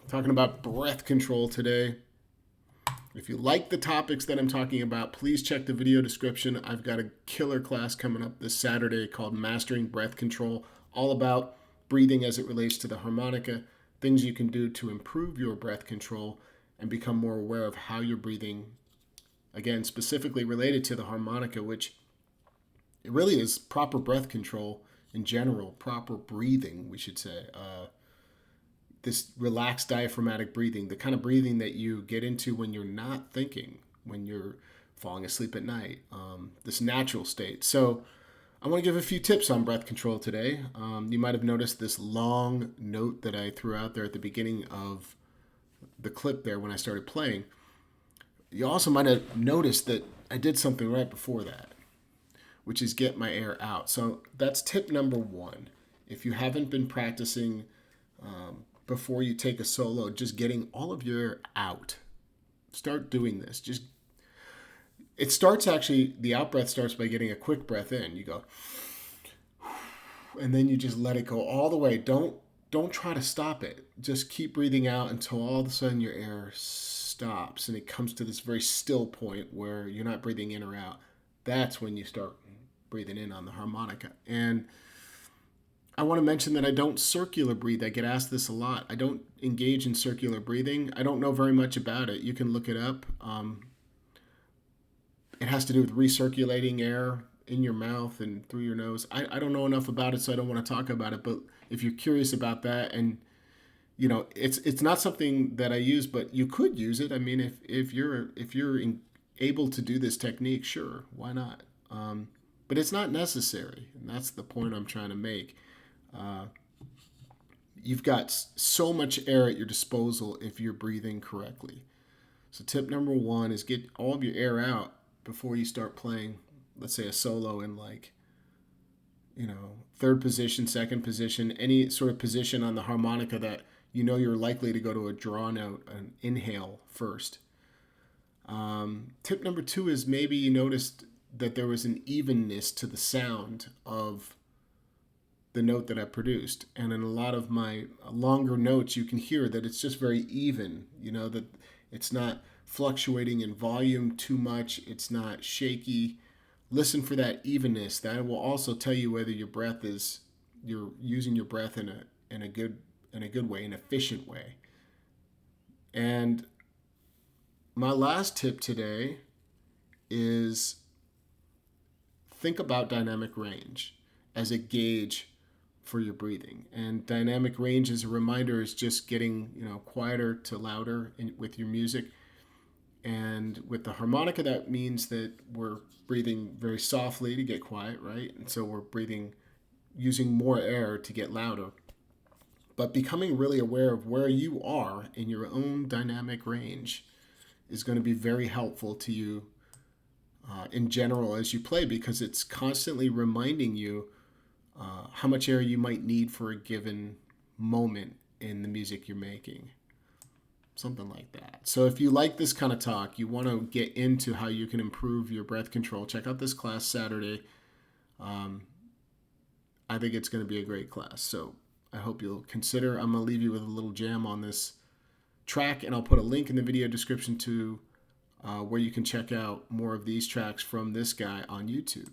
Talking about breath control today. If you like the topics that I'm talking about, please check the video description. I've got a killer class coming up this Saturday called Mastering Breath Control, all about breathing as it relates to the harmonica, things you can do to improve your breath control and become more aware of how you're breathing. Again, specifically related to the harmonica, which it really is proper breath control in general, proper breathing, we should say. This relaxed diaphragmatic breathing, the kind of breathing that you get into when you're not thinking, when you're falling asleep at night, this natural state. So I want to give a few tips on breath control today. You might have noticed this long note that I threw out there at the beginning of the clip there when I started playing. You also might have noticed that I did something right before that, which is get my air out. So that's tip number one. If you haven't been practicing before you take a solo, just getting all of your air out. Start doing this. The out breath starts by getting a quick breath in. You go, and then you just let it go all the way. Don't try to stop it. Just keep breathing out until all of a sudden your air stops and it comes to this very still point where you're not breathing in or out. That's when you start breathing in on the harmonica. And I want to mention that I don't circular breathe. I get asked this a lot. I don't engage in circular breathing. I don't know very much about it. You can look it up. It has to do with recirculating air in your mouth and through your nose. I don't know enough about it, so I don't want to talk about it. But if you're curious about that, and it's not something that I use, but you could use it. I mean, if you're able to do this technique, sure, why not? But it's not necessary, and that's the point I'm trying to make. You've got so much air at your disposal if you're breathing correctly. So tip number one is get all of your air out before you start playing, let's say a solo in third position, second position, any sort of position on the harmonica that you're likely to go to a draw note, an inhale first. Tip number two is maybe you noticed that there was an evenness to the sound of the note that I produced. And in a lot of my longer notes, you can hear that it's just very even, that it's not fluctuating in volume too much. It's not shaky. Listen for that evenness. That will also tell you whether you're using your breath in a good way, an efficient way. And my last tip today is think about dynamic range as a gauge for your breathing. And dynamic range, as a reminder, is just getting quieter to louder with your music. And with the harmonica, that means that we're breathing very softly to get quiet, right? And so we're using more air to get louder. But becoming really aware of where you are in your own dynamic range is going to be very helpful to you in general as you play, because it's constantly reminding you how much air you might need for a given moment in the music you're making. Something like that. So if you like this kind of talk, you want to get into how you can improve your breath control, check out this class Saturday. I think it's going to be a great class. So I hope you'll consider. I'm going to leave you with a little jam on this track, and I'll put a link in the video description to where you can check out more of these tracks from this guy on YouTube.